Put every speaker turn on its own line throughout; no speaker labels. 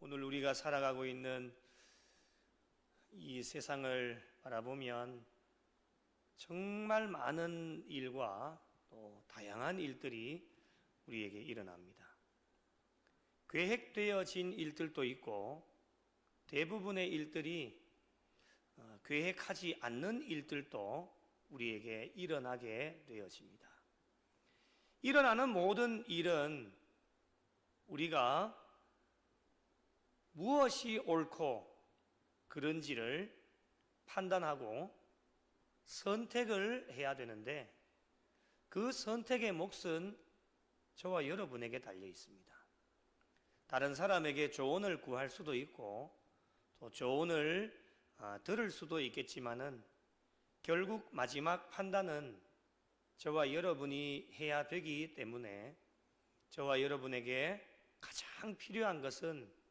오늘 우리가 살아가고 있는 이 세상을 바라보면 정말 많은 일과 또 다양한 일들이 우리에게 일어납니다. 계획되어진 일들도 있고 대부분의 일들이 계획하지 않는 일들도 우리에게 일어나게 되어집니다. 일어나는 모든 일은 우리가 무엇이 옳고 그런지를 판단하고 선택을 해야 되는데 그 선택의 몫은 저와 여러분에게 달려 있습니다. 다른 사람에게 조언을 구할 수도 있고 또 조언을 들을 수도 있겠지만은 결국 마지막 판단은 저와 여러분이 해야 되기 때문에 저와 여러분에게 가장 필요한 것은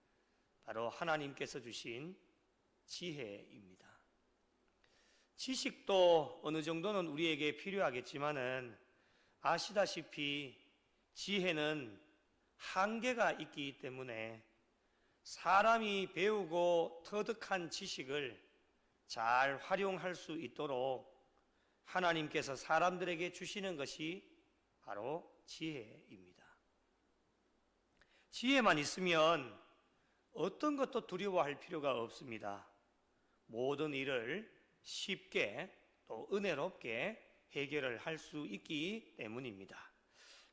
바로 하나님께서 주신 지혜입니다. 지식도 어느 정도는 우리에게 필요하겠지만은 아시다시피 지혜는 한계가 있기 때문에 사람이 배우고 터득한 지식을 잘 활용할 수 있도록 하나님께서 사람들에게 주시는 것이 바로 지혜입니다. 지혜만 있으면 어떤 것도 두려워할 필요가 없습니다. 모든 일을 쉽게 또 은혜롭게 해결을 할 수 있기 때문입니다.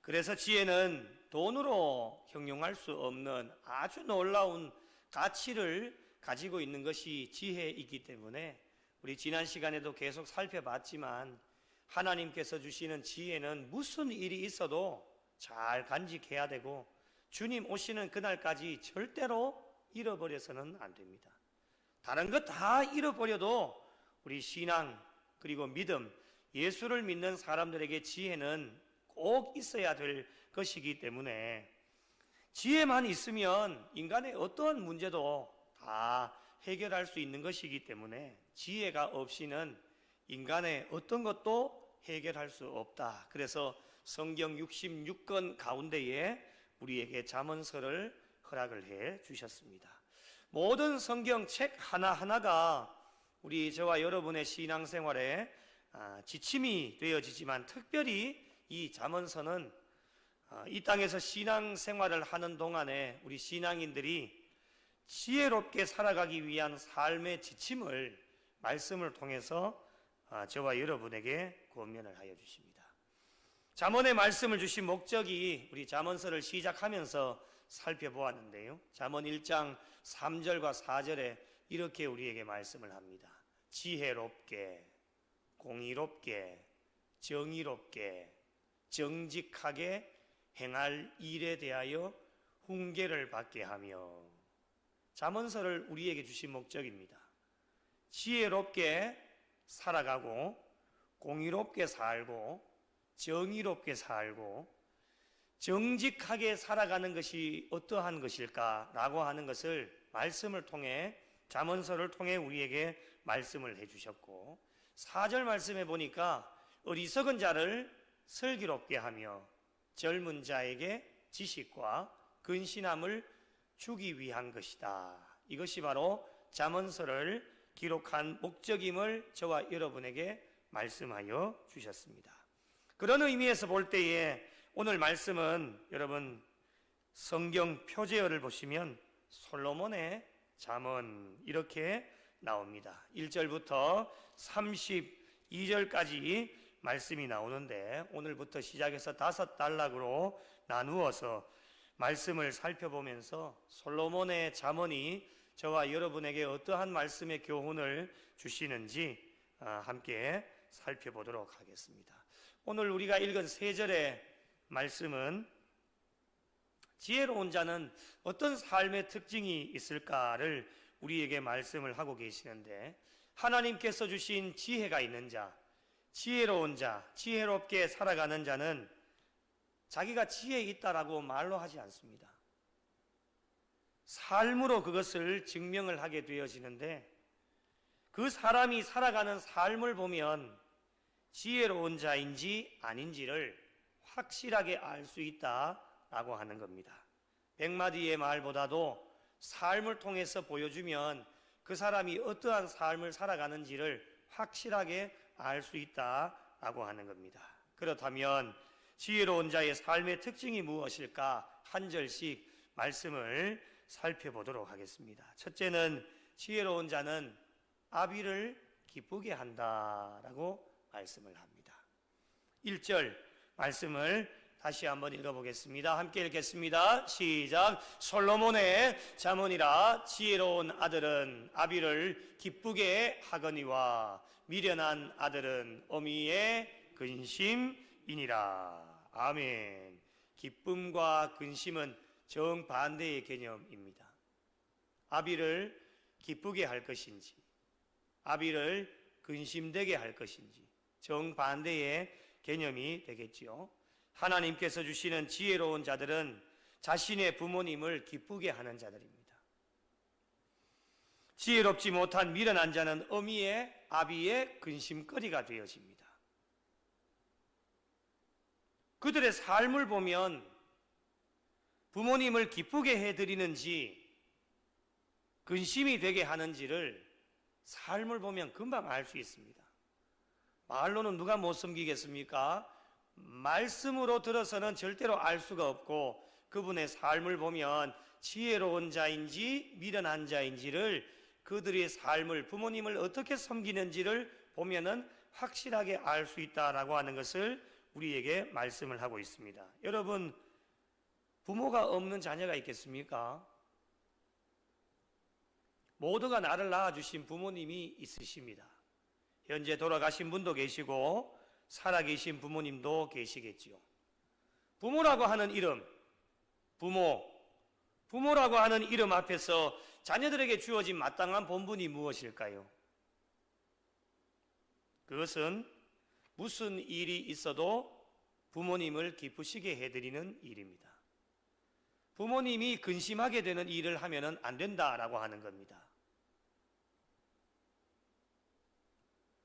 그래서 지혜는 돈으로 형용할 수 없는 아주 놀라운 가치를 가지고 있는 것이 지혜이기 때문에 우리 지난 시간에도 계속 살펴봤지만 하나님께서 주시는 지혜는 무슨 일이 있어도 잘 간직해야 되고 주님 오시는 그날까지 절대로 잃어버려서는 안 됩니다. 다른 것 다 잃어버려도 우리 신앙 그리고 믿음, 예수를 믿는 사람들에게 지혜는 꼭 있어야 될 것이기 때문에 지혜만 있으면 인간의 어떠한 문제도 다 해결할 수 있는 것이기 때문에 지혜가 없이는 인간의 어떤 것도 해결할 수 없다. 그래서 성경 66권 가운데에 우리에게 잠언서를 허락을 해 주셨습니다. 모든 성경 책 하나하나가 우리 저와 여러분의 신앙생활에 지침이 되어지지만 특별히 이 잠언서는 이 땅에서 신앙생활을 하는 동안에 우리 신앙인들이 지혜롭게 살아가기 위한 삶의 지침을 말씀을 통해서 저와 여러분에게 권면을 하여 주십니다. 잠언의 말씀을 주신 목적이 우리 잠언서를 시작하면서 살펴보았는데요. 잠언 1장 3절과 4절에 이렇게 우리에게 말씀을 합니다. 지혜롭게, 공의롭게, 정의롭게, 정직하게 행할 일에 대하여 훈계를 받게 하며 잠언서를 우리에게 주신 목적입니다. 지혜롭게 살아가고 공의롭게 살고 정의롭게 살고 정직하게 살아가는 것이 어떠한 것일까라고 하는 것을 말씀을 통해 잠언서를 통해 우리에게 말씀을 해주셨고 4절 말씀에 보니까 어리석은 자를 슬기롭게 하며 젊은 자에게 지식과 근신함을 주기 위한 것이다. 이것이 바로 잠언서를 기록한 목적임을 저와 여러분에게 말씀하여 주셨습니다. 그런 의미에서 볼 때에 오늘 말씀은 여러분 성경 표제어를 보시면 솔로몬의 잠언 이렇게 나옵니다. 1절부터 32절까지 말씀이 나오는데 오늘부터 시작해서 5단락으로 나누어서 말씀을 살펴보면서 솔로몬의 잠언이 저와 여러분에게 어떠한 말씀의 교훈을 주시는지 함께 살펴보도록 하겠습니다. 오늘 우리가 읽은 3절의 말씀은 지혜로운 자는 어떤 삶의 특징이 있을까를 우리에게 말씀을 하고 계시는데 하나님께서 주신 지혜가 있는 자, 지혜로운 자, 지혜롭게 살아가는 자는 자기가 지혜 있다라고 말로 하지 않습니다. 삶으로 그것을 증명을 하게 되어지는데 그 사람이 살아가는 삶을 보면 지혜로운 자인지 아닌지를 확실하게 알 수 있다라고 하는 겁니다. 100마디의 말보다도 삶을 통해서 보여주면 그 사람이 어떠한 삶을 살아가는지를 확실하게 알 수 있다라고 하는 겁니다. 그렇다면 지혜로운 자의 삶의 특징이 무엇일까? 한 절씩 말씀을 살펴보도록 하겠습니다. 첫째는 지혜로운 자는 아비를 기쁘게 한다라고 말씀을 합니다. 1절 말씀을 다시 한번 읽어보겠습니다. 함께 읽겠습니다. 시작. 솔로몬의 잠언이라 지혜로운 아들은 아비를 기쁘게 하거니와 미련한 아들은 어미의 근심이니라. 아멘. 기쁨과 근심은 정반대의 개념입니다. 아비를 기쁘게 할 것인지 아비를 근심되게 할 것인지 정반대의 개념이 되겠지요. 하나님께서 주시는 지혜로운 자들은 자신의 부모님을 기쁘게 하는 자들입니다. 지혜롭지 못한 미련한 자는 어미의 아비의 근심거리가 되어집니다. 그들의 삶을 보면 부모님을 기쁘게 해드리는지 근심이 되게 하는지를 삶을 보면 금방 알 수 있습니다. 말로는 누가 못 섬기겠습니까? 말씀으로 들어서는 절대로 알 수가 없고 그분의 삶을 보면 지혜로운 자인지 미련한 자인지를 그들의 삶을 부모님을 어떻게 섬기는지를 보면은 확실하게 알 수 있다라고 하는 것을 우리에게 말씀을 하고 있습니다. 여러분 부모가 없는 자녀가 있겠습니까? 모두가 나를 낳아주신 부모님이 있으십니다. 현재 돌아가신 분도 계시고 살아계신 부모님도 계시겠지요. 부모라고 하는 이름, 부모라고 하는 이름 앞에서 자녀들에게 주어진 마땅한 본분이 무엇일까요? 그것은 무슨 일이 있어도 부모님을 기쁘시게 해드리는 일입니다. 부모님이 근심하게 되는 일을 하면은 안 된다라고 하는 겁니다.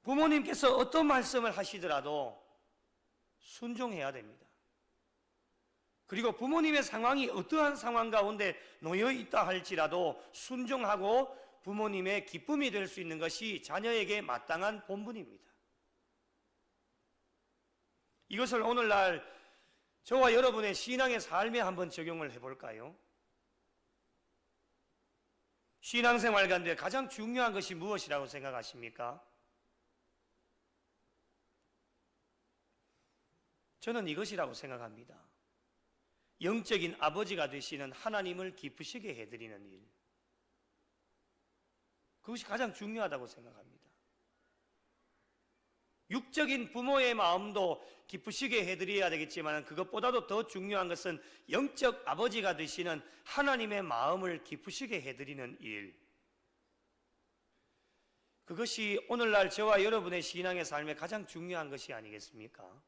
부모님께서 어떤 말씀을 하시더라도 순종해야 됩니다. 그리고 부모님의 상황이 어떠한 상황 가운데 놓여 있다 할지라도 순종하고 부모님의 기쁨이 될 수 있는 것이 자녀에게 마땅한 본분입니다. 이것을 오늘날 저와 여러분의 신앙의 삶에 한번 적용을 해볼까요? 신앙생활 가운데 가장 중요한 것이 무엇이라고 생각하십니까? 저는 이것이라고 생각합니다. 영적인 아버지가 되시는 하나님을 기쁘시게 해드리는 일. 그것이 가장 중요하다고 생각합니다. 육적인 부모의 마음도 기쁘시게 해드려야 되겠지만 그것보다도 더 중요한 것은 영적 아버지가 되시는 하나님의 마음을 기쁘시게 해드리는 일. 그것이 오늘날 저와 여러분의 신앙의 삶에 가장 중요한 것이 아니겠습니까?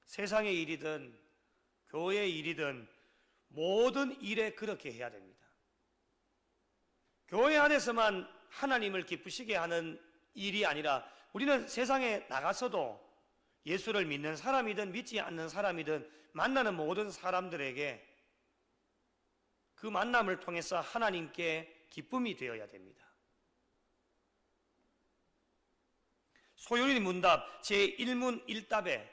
세상의 일이든 교회의 일이든 모든 일에 그렇게 해야 됩니다. 교회 안에서만 하나님을 기쁘시게 하는 일이 아니라 우리는 세상에 나가서도 예수를 믿는 사람이든 믿지 않는 사람이든 만나는 모든 사람들에게 그 만남을 통해서 하나님께 기쁨이 되어야 됩니다. 소요리 문답 제1문 1답에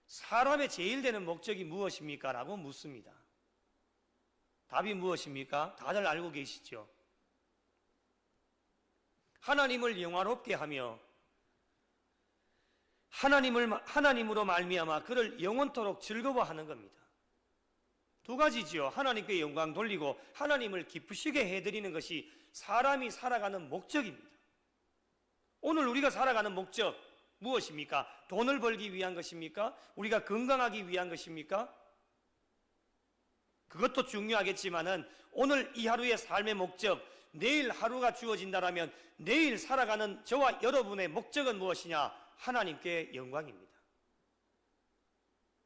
사람의 제일 되는 목적이 무엇입니까? 라고 묻습니다. 답이 무엇입니까? 다들 알고 계시죠? 하나님을 영화롭게 하며 하나님으로 말미암아 그를 영원토록 즐거워하는 겁니다. 두 가지지요. 하나님께 영광 돌리고 하나님을 기쁘시게 해드리는 것이 사람이 살아가는 목적입니다. 오늘 우리가 살아가는 목적 무엇입니까? 돈을 벌기 위한 것입니까? 우리가 건강하기 위한 것입니까? 그것도 중요하겠지만은 오늘 이 하루의 삶의 목적, 내일 하루가 주어진다라면 내일 살아가는 저와 여러분의 목적은 무엇이냐? 하나님께 영광입니다.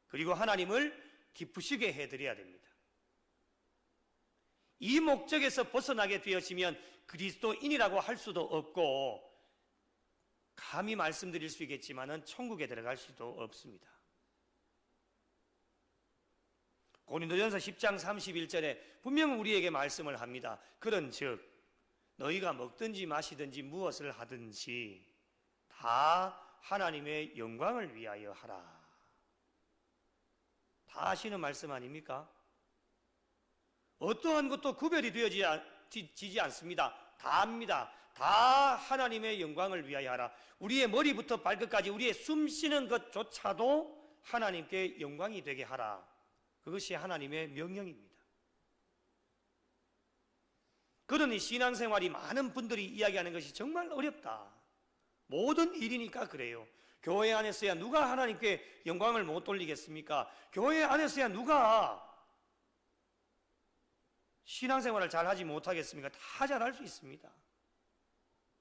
그리고 하나님을 기쁘시게 해드려야 됩니다. 이 목적에서 벗어나게 되어지면 그리스도인이라고 할 수도 없고 감히 말씀드릴 수 있겠지만은 천국에 들어갈 수도 없습니다. 고린도전서 10장 31절에 분명 우리에게 말씀을 합니다. 그런즉 너희가 먹든지 마시든지 무엇을 하든지 다 하나님의 영광을 위하여 하라. 다 하시는 말씀 아닙니까? 어떠한 것도 구별이 되어지지 않습니다. 다 합니다. 다 하나님의 영광을 위하여 하라. 우리의 머리부터 발끝까지 우리의 숨 쉬는 것조차도 하나님께 영광이 되게 하라. 그것이 하나님의 명령입니다. 그러니 신앙생활이 많은 분들이 이야기하는 것이 정말 어렵다. 모든 일이니까 그래요. 교회 안에서야 누가 하나님께 영광을 못 돌리겠습니까? 교회 안에서야 누가 신앙생활을 잘 하지 못하겠습니까? 다 잘할 수 있습니다.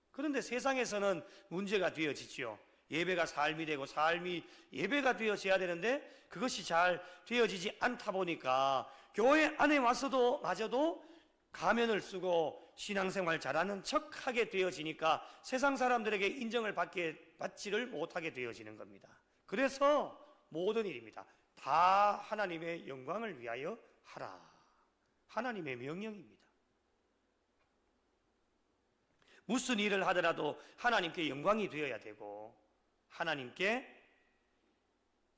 그런데 세상에서는 문제가 되어지죠. 예배가 삶이 되고 삶이 예배가 되어져야 되는데 그것이 잘 되어지지 않다 보니까 교회 안에 와서도 마저도 가면을 쓰고 신앙생활 잘하는 척하게 되어지니까 세상 사람들에게 인정을 받지를 못하게 되어지는 겁니다. 그래서 모든 일입니다. 다 하나님의 영광을 위하여 하라. 하나님의 명령입니다. 무슨 일을 하더라도 하나님께 영광이 되어야 되고 하나님께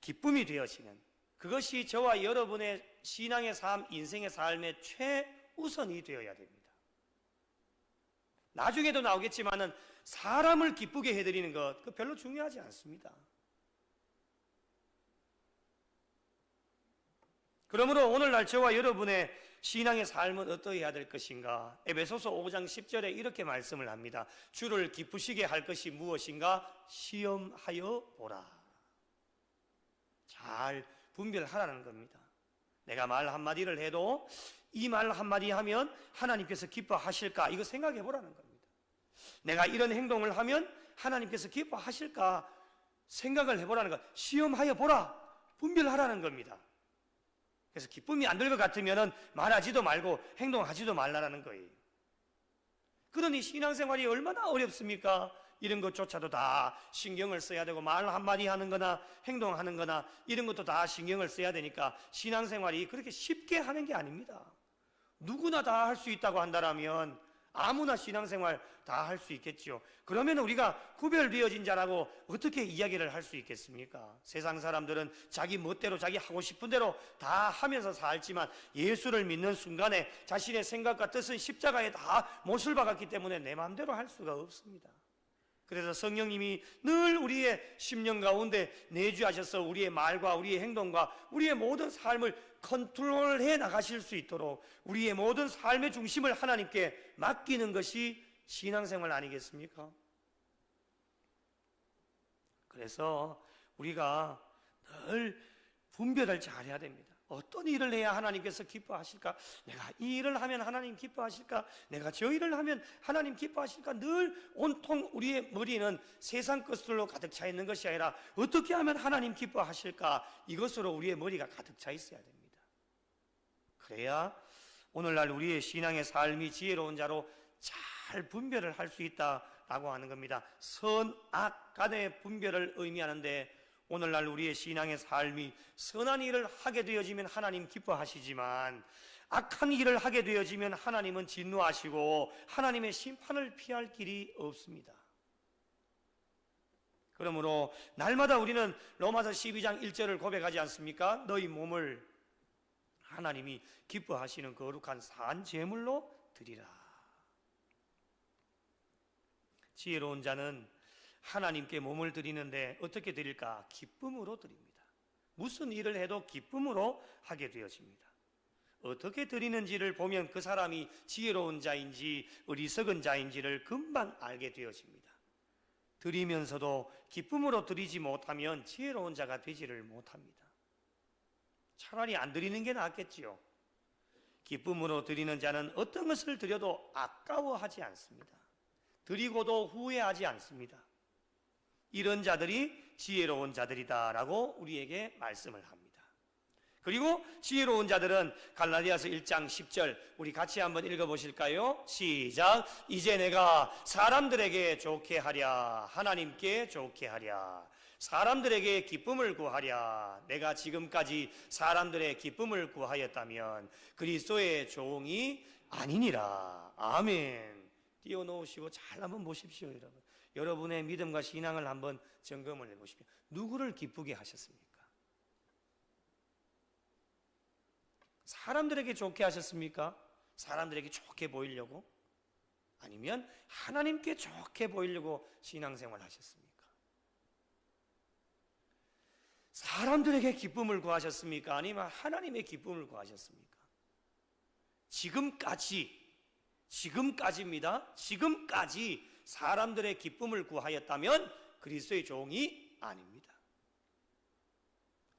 기쁨이 되어지는 그것이 저와 여러분의 신앙의 삶, 인생의 삶의 최우선이 되어야 됩니다. 나중에도 나오겠지만은 사람을 기쁘게 해드리는 것, 그 별로 중요하지 않습니다. 그러므로 오늘날 저와 여러분의 신앙의 삶은 어떠해야 될 것인가? 에베소서 5장 10절에 이렇게 말씀을 합니다. 주를 기쁘시게 할 것이 무엇인가? 시험하여 보라. 잘 분별하라는 겁니다. 내가 말 한마디를 해도 이 말 한마디 하면 하나님께서 기뻐하실까? 이거 생각해 보라는 겁니다. 내가 이런 행동을 하면 하나님께서 기뻐하실까? 생각을 해보라는 것. 시험하여 보라. 분별하라는 겁니다. 그래서 기쁨이 안 들 것 같으면 말하지도 말고 행동하지도 말라는 거예요. 그러니 신앙생활이 얼마나 어렵습니까? 이런 것조차도 다 신경을 써야 되고 말 한마디 하는 거나 행동하는 거나 이런 것도 다 신경을 써야 되니까 신앙생활이 그렇게 쉽게 하는 게 아닙니다. 누구나 다 할 수 있다고 한다면 아무나 신앙생활 다 할 수 있겠죠. 그러면 우리가 구별되어진 자라고 어떻게 이야기를 할 수 있겠습니까? 세상 사람들은 자기 멋대로 자기 하고 싶은 대로 다 하면서 살지만 예수를 믿는 순간에 자신의 생각과 뜻은 십자가에 다 못을 박았기 때문에 내 마음대로 할 수가 없습니다. 그래서 성령님이 늘 우리의 심령 가운데 내주하셔서 우리의 말과 우리의 행동과 우리의 모든 삶을 컨트롤해 나가실 수 있도록 우리의 모든 삶의 중심을 하나님께 맡기는 것이 신앙생활 아니겠습니까? 그래서 우리가 늘 분별을 잘해야 됩니다. 어떤 일을 해야 하나님께서 기뻐하실까? 내가 이 일을 하면 하나님 기뻐하실까? 내가 저 일을 하면 하나님 기뻐하실까? 늘 온통 우리의 머리는 세상 것들로 가득 차 있는 것이 아니라 어떻게 하면 하나님 기뻐하실까? 이것으로 우리의 머리가 가득 차 있어야 됩니다. 그래야 오늘날 우리의 신앙의 삶이 지혜로운 자로 잘 분별을 할 수 있다라고 하는 겁니다. 선, 악 간의 분별을 의미하는데 오늘날 우리의 신앙의 삶이 선한 일을 하게 되어지면 하나님 기뻐하시지만 악한 일을 하게 되어지면 하나님은 진노하시고 하나님의 심판을 피할 길이 없습니다. 그러므로 날마다 우리는 로마서 12장 1절을 고백하지 않습니까? 너희 몸을 하나님이 기뻐하시는 거룩한 산 제물로 드리라. 지혜로운 자는 하나님께 몸을 드리는데 어떻게 드릴까? 기쁨으로 드립니다. 무슨 일을 해도 기쁨으로 하게 되어집니다. 어떻게 드리는지를 보면 그 사람이 지혜로운 자인지 어리석은 자인지를 금방 알게 되어집니다. 드리면서도 기쁨으로 드리지 못하면 지혜로운 자가 되지를 못합니다. 차라리 안 드리는 게 낫겠지요. 기쁨으로 드리는 자는 어떤 것을 드려도 아까워하지 않습니다. 드리고도 후회하지 않습니다. 이런 자들이 지혜로운 자들이다라고 우리에게 말씀을 합니다. 그리고 지혜로운 자들은 갈라디아서 1장 10절 우리 같이 한번 읽어보실까요? 시작. 이제 내가 사람들에게 좋게 하랴 하나님께 좋게 하랴 사람들에게 기쁨을 구하랴. 내가 지금까지 사람들의 기쁨을 구하였다면 그리스도의 종이 아니니라. 아멘. 띄워놓으시고 잘 한번 보십시오, 여러분. 여러분의 믿음과 신앙을 한번 점검을 해보십시오. 누구를 기쁘게 하셨습니까? 사람들에게 좋게 하셨습니까? 사람들에게 좋게 보이려고? 아니면 하나님께 좋게 보이려고 신앙생활 하셨습니까? 사람들에게 기쁨을 구하셨습니까? 아니면 하나님의 기쁨을 구하셨습니까? 지금까지입니다. 지금까지 사람들의 기쁨을 구하였다면 그리스도의 종이 아닙니다.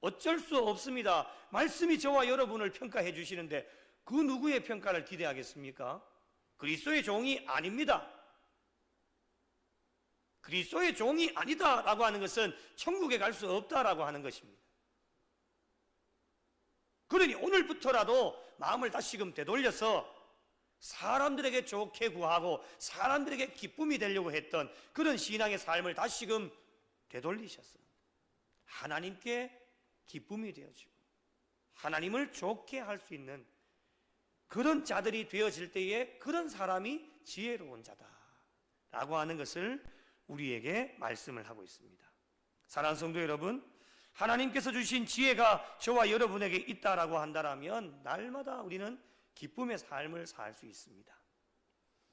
어쩔 수 없습니다. 말씀이 저와 여러분을 평가해 주시는데 그 누구의 평가를 기대하겠습니까? 그리스도의 종이 아닙니다. 그리스도의 종이 아니다라고 하는 것은 천국에 갈 수 없다라고 하는 것입니다. 그러니 오늘부터라도 마음을 다시금 되돌려서 사람들에게 좋게 구하고 사람들에게 기쁨이 되려고 했던 그런 신앙의 삶을 다시금 되돌리셔서 하나님께 기쁨이 되어지고 하나님을 좋게 할 수 있는 그런 자들이 되어질 때에 그런 사람이 지혜로운 자다라고 하는 것을 우리에게 말씀을 하고 있습니다. 사랑하는 성도 여러분, 하나님께서 주신 지혜가 저와 여러분에게 있다라고 한다면 날마다 우리는 기쁨의 삶을 살 수 있습니다.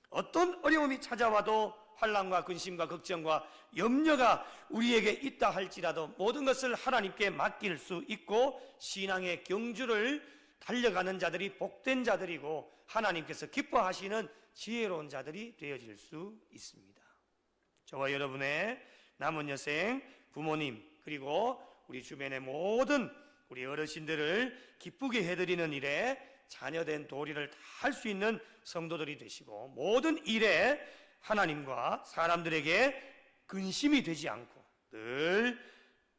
어떤 어려움이 찾아와도 환난과 근심과 걱정과 염려가 우리에게 있다 할지라도 모든 것을 하나님께 맡길 수 있고 신앙의 경주를 달려가는 자들이 복된 자들이고 하나님께서 기뻐하시는 지혜로운 자들이 되어질 수 있습니다. 저와 여러분의 남은 여생, 부모님 그리고 우리 주변의 모든 우리 어르신들을 기쁘게 해드리는 일에 자녀된 도리를 다 할 수 있는 성도들이 되시고 모든 일에 하나님과 사람들에게 근심이 되지 않고 늘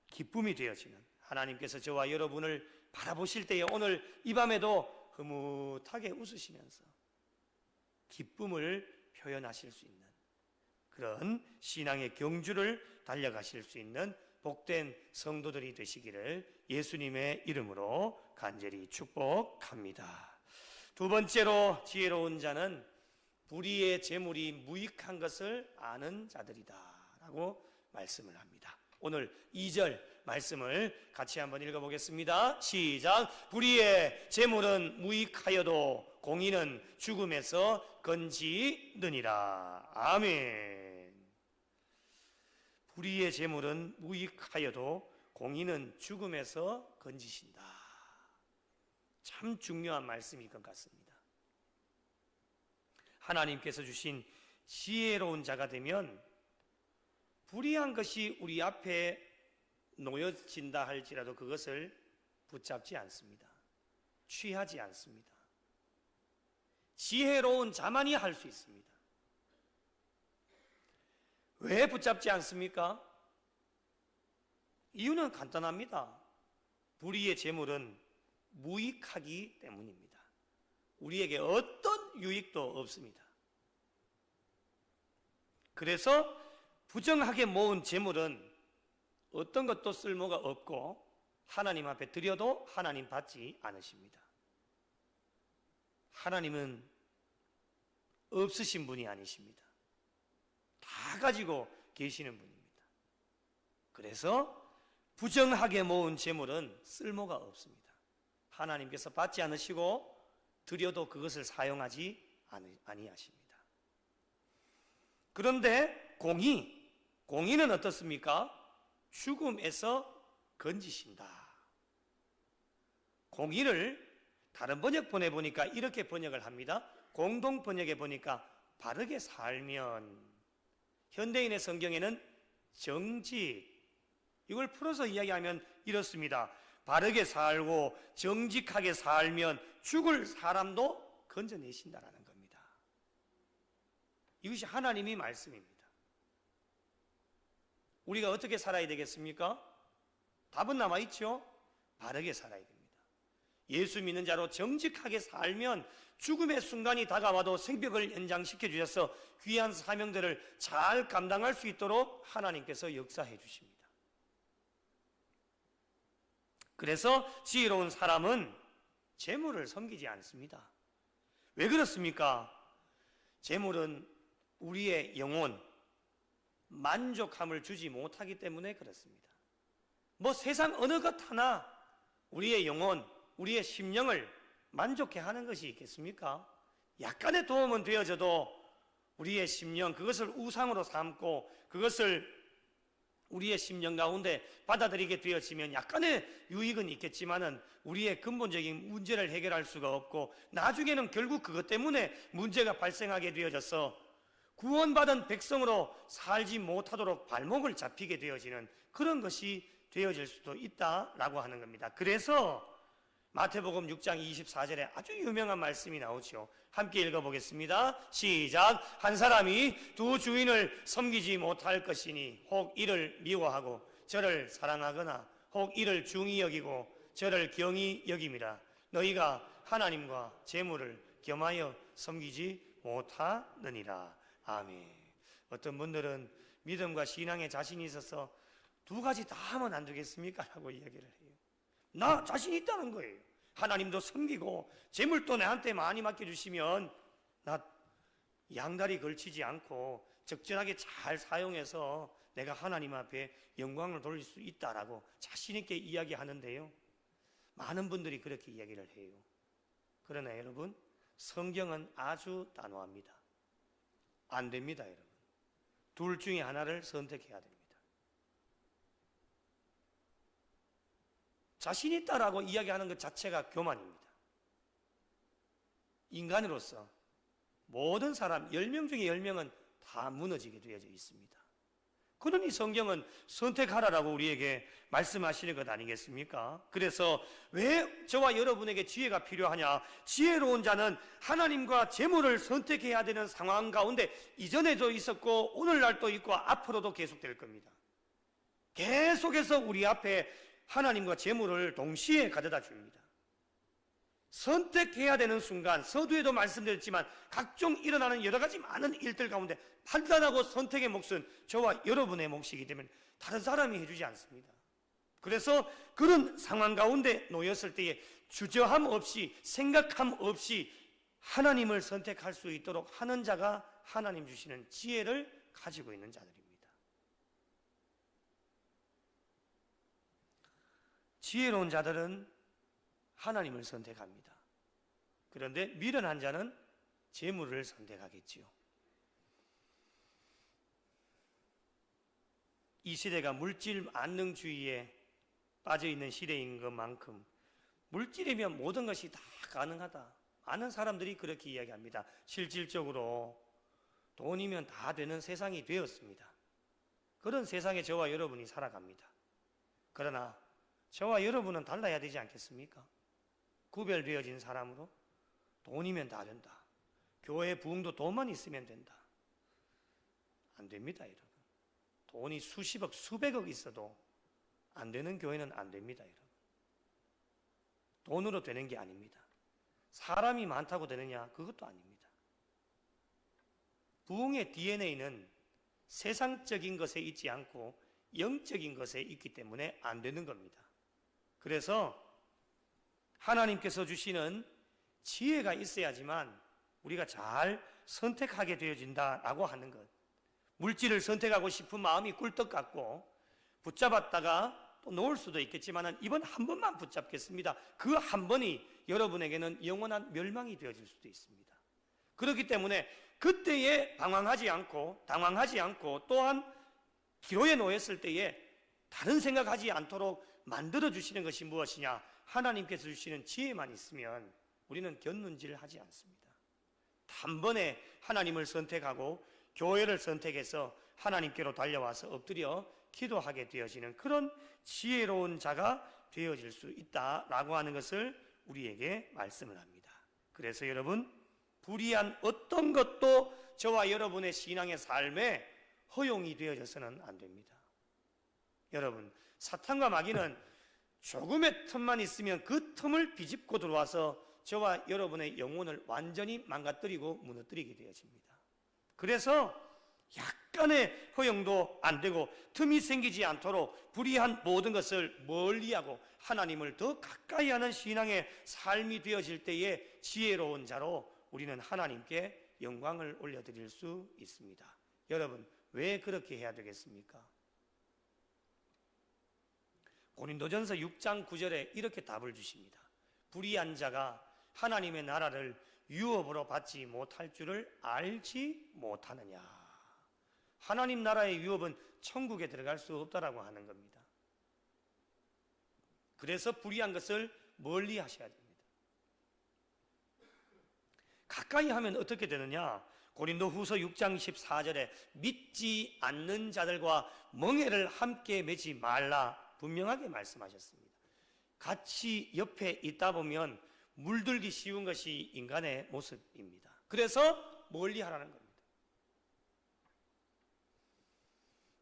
기쁨이 되어지는 하나님께서 저와 여러분을 바라보실 때에 오늘 이 밤에도 흐뭇하게 웃으시면서 기쁨을 표현하실 수 있는 그런 신앙의 경주를 달려가실 수 있는 복된 성도들이 되시기를 예수님의 이름으로 간절히 축복합니다. 두 번째로 지혜로운 자는 불의의 재물이 무익한 것을 아는 자들이다 라고 말씀을 합니다. 오늘 2절 말씀을 같이 한번 읽어보겠습니다. 시작. 불의의 재물은 무익하여도 공의는 죽음에서 건지느니라. 아멘. 불의의 재물은 무익하여도 공의는 죽음에서 건지신다. 참 중요한 말씀일 것 같습니다. 하나님께서 주신 지혜로운 자가 되면 불의한 것이 우리 앞에 놓여진다 할지라도 그것을 붙잡지 않습니다. 취하지 않습니다. 지혜로운 자만이 할 수 있습니다. 왜 붙잡지 않습니까? 이유는 간단합니다. 불의의 재물은 무익하기 때문입니다. 우리에게 어떤 유익도 없습니다. 그래서 부정하게 모은 재물은 어떤 것도 쓸모가 없고 하나님 앞에 드려도 하나님 받지 않으십니다. 하나님은 없으신 분이 아니십니다. 다 가지고 계시는 분입니다. 그래서 부정하게 모은 재물은 쓸모가 없습니다. 하나님께서 받지 않으시고 드려도 그것을 사용하지 아니하십니다. 그런데 공의는 어떻습니까? 죽음에서 건지신다. 공의를 다른 번역본에 보니까 이렇게 번역을 합니다. 공동 번역에 보니까 바르게 살면, 현대인의 성경에는 정직, 이걸 풀어서 이야기하면 이렇습니다. 바르게 살고 정직하게 살면 죽을 사람도 건져내신다라는 겁니다. 이것이 하나님의 말씀입니다. 우리가 어떻게 살아야 되겠습니까? 답은 남아있죠? 바르게 살아야 됩니다. 예수 믿는 자로 정직하게 살면 죽음의 순간이 다가와도 생명을 연장시켜 주셔서 귀한 사명들을 잘 감당할 수 있도록 하나님께서 역사해 주십니다. 그래서 지혜로운 사람은 재물을 섬기지 않습니다. 왜 그렇습니까? 재물은 우리의 영혼, 만족함을 주지 못하기 때문에 그렇습니다. 뭐 세상 어느 것 하나 우리의 영혼, 우리의 심령을 만족해 하는 것이 있겠습니까? 약간의 도움은 되어져도 우리의 심령, 그것을 우상으로 삼고 그것을 우리의 심령 가운데 받아들이게 되어지면 약간의 유익은 있겠지만은 우리의 근본적인 문제를 해결할 수가 없고 나중에는 결국 그것 때문에 문제가 발생하게 되어져서 구원받은 백성으로 살지 못하도록 발목을 잡히게 되어지는 그런 것이 되어질 수도 있다라고 하는 겁니다. 그래서 마태복음 6장 24절에 아주 유명한 말씀이 나오죠. 함께 읽어보겠습니다. 시작. 한 사람이 두 주인을 섬기지 못할 것이니 혹 이를 미워하고 저를 사랑하거나 혹 이를 중히 여기고 저를 경히 여김이라. 너희가 하나님과 재물을 겸하여 섬기지 못하느니라. 아멘. 어떤 분들은 믿음과 신앙에 자신이 있어서 두 가지 다 하면 안 되겠습니까? 라고 이야기를 해요. 나 자신 있다는 거예요. 하나님도 섬기고 재물도 나한테 많이 맡겨주시면 나 양다리 걸치지 않고 적절하게 잘 사용해서 내가 하나님 앞에 영광을 돌릴 수 있다라고 자신 있게 이야기하는데요, 많은 분들이 그렇게 이야기를 해요. 그러나 여러분, 성경은 아주 단호합니다. 안 됩니다. 여러분, 둘 중에 하나를 선택해야 됩니다. 자신 있다라고 이야기하는 것 자체가 교만입니다. 인간으로서 모든 사람 10명 중에 10명은 다 무너지게 되어져 있습니다. 그러니 성경은 선택하라라고 우리에게 말씀하시는 것 아니겠습니까? 그래서 왜 저와 여러분에게 지혜가 필요하냐? 지혜로운 자는 하나님과 재물을 선택해야 되는 상황 가운데 이전에도 있었고 오늘날도 있고 앞으로도 계속될 겁니다. 계속해서 우리 앞에 하나님과 재물을 동시에 가져다 줍니다. 선택해야 되는 순간, 서두에도 말씀드렸지만 각종 일어나는 여러 가지 많은 일들 가운데 판단하고 선택의 몫은 저와 여러분의 몫이기 때문에 다른 사람이 해주지 않습니다. 그래서 그런 상황 가운데 놓였을 때에 주저함 없이, 생각함 없이 하나님을 선택할 수 있도록 하는 자가 하나님 주시는 지혜를 가지고 있는 자들입니다. 지혜로운 자들은 하나님을 선택합니다. 그런데 미련한 자는 재물을 선택하겠지요. 이 시대가 물질 만능주의에 빠져있는 시대인 것만큼 물질이면 모든 것이 다 가능하다, 많은 사람들이 그렇게 이야기합니다. 실질적으로 돈이면 다 되는 세상이 되었습니다. 그런 세상에 저와 여러분이 살아갑니다. 그러나 저와 여러분은 달라야 되지 않겠습니까? 구별되어진 사람으로 돈이면 다 된다, 교회 부흥도 돈만 있으면 된다, 안 됩니다. 여러분, 돈이 수십억 수백억 있어도 안 되는 교회는 안 됩니다. 여러분, 돈으로 되는 게 아닙니다. 사람이 많다고 되느냐? 그것도 아닙니다. 부흥의 DNA는 세상적인 것에 있지 않고 영적인 것에 있기 때문에 안 되는 겁니다. 그래서 하나님께서 주시는 지혜가 있어야지만 우리가 잘 선택하게 되어진다라고 하는 것. 물질을 선택하고 싶은 마음이 꿀떡 같고 붙잡았다가 또 놓을 수도 있겠지만 이번 한 번만 붙잡겠습니다. 그 한 번이 여러분에게는 영원한 멸망이 되어질 수도 있습니다. 그렇기 때문에 그때에 당황하지 않고 또한 기로에 놓였을 때에 다른 생각하지 않도록 만들어주시는 것이 무엇이냐? 하나님께서 주시는 지혜만 있으면 우리는 견눈질 하지 않습니다. 단번에 하나님을 선택하고 교회를 선택해서 하나님께로 달려와서 엎드려 기도하게 되어지는 그런 지혜로운 자가 되어질 수 있다라고 하는 것을 우리에게 말씀을 합니다. 그래서 여러분, 불의한 어떤 것도 저와 여러분의 신앙의 삶에 허용이 되어져서는 안 됩니다. 여러분, 사탄과 마귀는 조금의 틈만 있으면 그 틈을 비집고 들어와서 저와 여러분의 영혼을 완전히 망가뜨리고 무너뜨리게 되어집니다. 그래서 약간의 허용도 안 되고 틈이 생기지 않도록 불의한 모든 것을 멀리하고 하나님을 더 가까이 하는 신앙의 삶이 되어질 때에 지혜로운 자로 우리는 하나님께 영광을 올려드릴 수 있습니다. 여러분, 왜 그렇게 해야 되겠습니까? 고린도전서 6장 9절에 이렇게 답을 주십니다. 불의한 자가 하나님의 나라를 유업으로 받지 못할 줄을 알지 못하느냐. 하나님 나라의 유업은 천국에 들어갈 수 없다라고 하는 겁니다. 그래서 불의한 것을 멀리 하셔야 됩니다. 가까이 하면 어떻게 되느냐? 고린도 후서 6장 14절에 믿지 않는 자들과 멍에를 함께 매지 말라 분명하게 말씀하셨습니다. 같이 옆에 있다 보면 물들기 쉬운 것이 인간의 모습입니다. 그래서 멀리 하라는 겁니다.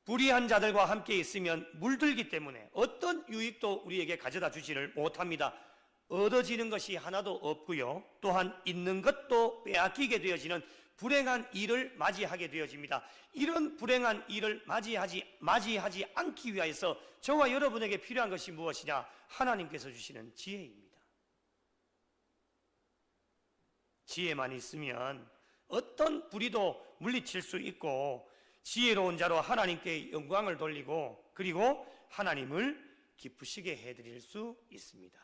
불의한 자들과 함께 있으면 물들기 때문에 어떤 유익도 우리에게 가져다 주지를 못합니다. 얻어지는 것이 하나도 없고요. 또한 있는 것도 빼앗기게 되어지는 불행한 일을 맞이하게 되어집니다. 이런 불행한 일을 맞이하지 않기 위하여서 저와 여러분에게 필요한 것이 무엇이냐? 하나님께서 주시는 지혜입니다. 지혜만 있으면 어떤 불의도 물리칠 수 있고 지혜로운 자로 하나님께 영광을 돌리고 그리고 하나님을 기쁘시게 해드릴 수 있습니다.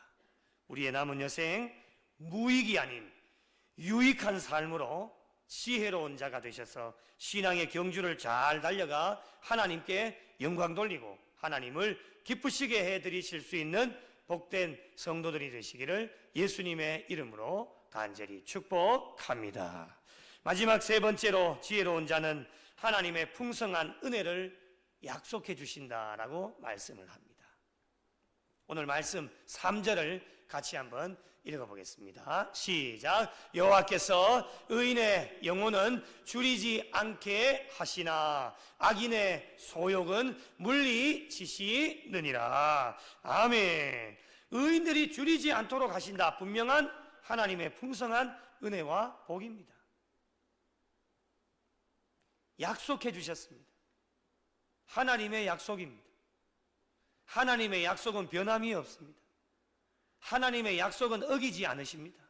우리의 남은 여생 무익이 아닌 유익한 삶으로 지혜로운 자가 되셔서 신앙의 경주를 잘 달려가 하나님께 영광 돌리고 하나님을 기쁘시게 해드리실 수 있는 복된 성도들이 되시기를 예수님의 이름으로 간절히 축복합니다. 마지막 세 번째로 지혜로운 자는 하나님의 풍성한 은혜를 약속해 주신다라고 말씀을 합니다. 오늘 말씀 3절을 같이 한번 읽어보겠습니다. 시작. 여호와께서 의인의 영혼은 줄이지 않게 하시나 악인의 소욕은 물리치시느니라. 아멘. 의인들이 줄이지 않도록 하신다. 분명한 하나님의 풍성한 은혜와 복입니다. 약속해 주셨습니다. 하나님의 약속입니다. 하나님의 약속은 변함이 없습니다. 하나님의 약속은 어기지 않으십니다.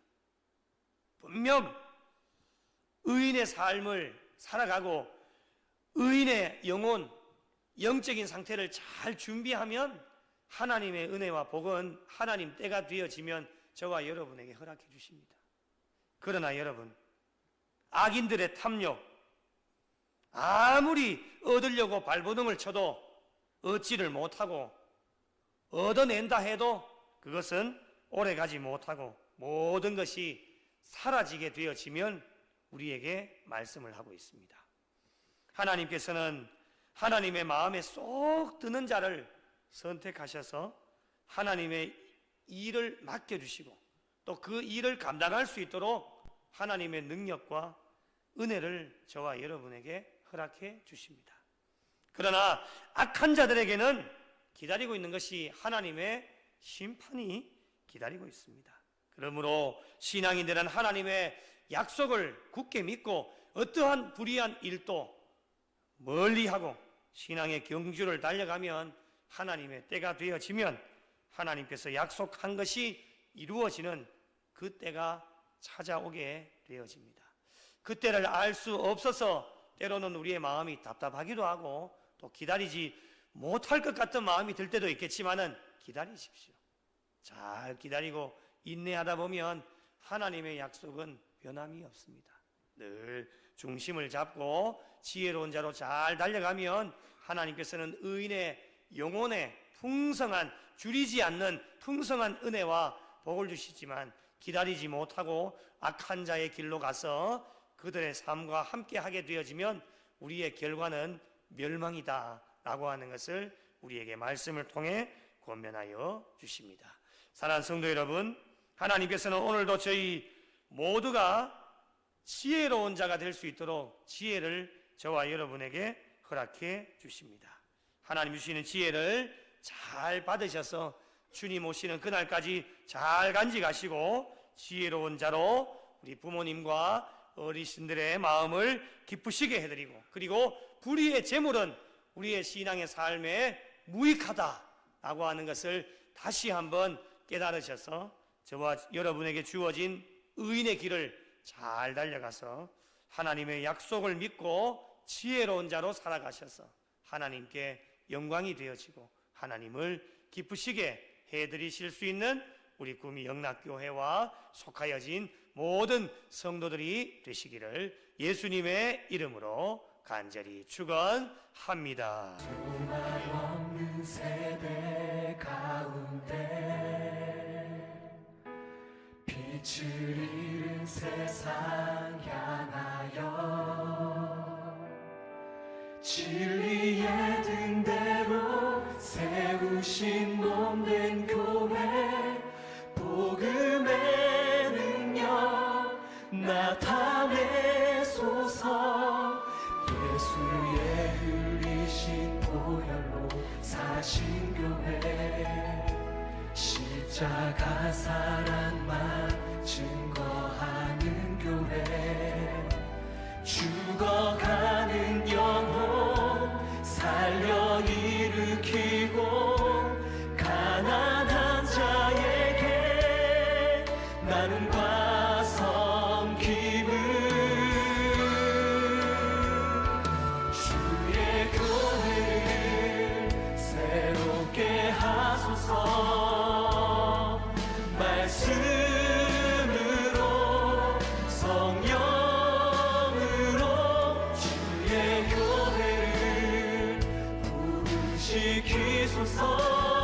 분명 의인의 삶을 살아가고 의인의 영혼, 영적인 상태를 잘 준비하면 하나님의 은혜와 복은 하나님 때가 되어지면 저와 여러분에게 허락해 주십니다. 그러나 여러분, 악인들의 탐욕, 아무리 얻으려고 발버둥을 쳐도 얻지를 못하고 얻어낸다 해도 그것은 오래가지 못하고 모든 것이 사라지게 되어지면 우리에게 말씀을 하고 있습니다. 하나님께서는 하나님의 마음에 쏙 드는 자를 선택하셔서 하나님의 일을 맡겨주시고 또 그 일을 감당할 수 있도록 하나님의 능력과 은혜를 저와 여러분에게 허락해 주십니다. 그러나 악한 자들에게는 기다리고 있는 것이 하나님의 심판이 기다리고 있습니다. 그러므로 신앙인들은 하나님의 약속을 굳게 믿고 어떠한 불의한 일도 멀리하고 신앙의 경주를 달려가면 하나님의 때가 되어지면 하나님께서 약속한 것이 이루어지는 그 때가 찾아오게 되어집니다. 그 때를 알 수 없어서 때로는 우리의 마음이 답답하기도 하고 또 기다리지 못할 것 같은 마음이 들 때도 있겠지만은 기다리십시오. 잘 기다리고 인내하다 보면 하나님의 약속은 변함이 없습니다. 늘 중심을 잡고 지혜로운 자로 잘 달려가면 하나님께서는 의인의 영혼에 풍성한 줄이지 않는 풍성한 은혜와 복을 주시지만 기다리지 못하고 악한 자의 길로 가서 그들의 삶과 함께 하게 되어지면 우리의 결과는 멸망이다 라고 하는 것을 우리에게 말씀을 통해 권면하여 주십니다. 사랑하는 성도 여러분, 하나님께서는 오늘도 저희 모두가 지혜로운 자가 될 수 있도록 지혜를 저와 여러분에게 허락해 주십니다. 하나님 주시는 지혜를 잘 받으셔서 주님 오시는 그날까지 잘 간직하시고 지혜로운 자로 우리 부모님과 어르신들의 마음을 기쁘시게 해드리고, 그리고 불의의 재물은 우리의 신앙의 삶에 무익하다라고 하는 것을 다시 한번 깨달으셔서 저와 여러분에게 주어진 의인의 길을 잘 달려가서 하나님의 약속을 믿고 지혜로운 자로 살아가셔서 하나님께 영광이 되어지고 하나님을 기쁘시게 해드리실 수 있는 우리 구미 영락교회와 속하여진 모든 성도들이 되시기를 예수님의 이름으로 간절히 축원합니다.
두말 없는 세대 가운데 빛을 잃은 세상 향하여 진리의 등대로 세우신 몸된 교회, 복음의 능력 나타내소서. 예수의 흘리신 보혈로 사신 교회, 십자가 사랑만 증거하는 교회, 죽어가는 영혼 살려 일으키고 가난한 자에게 나눔과 섬김을 주의 교회를 새롭게 하소서. 말씀으로 성령으로 주의 교회를 부르시키소서.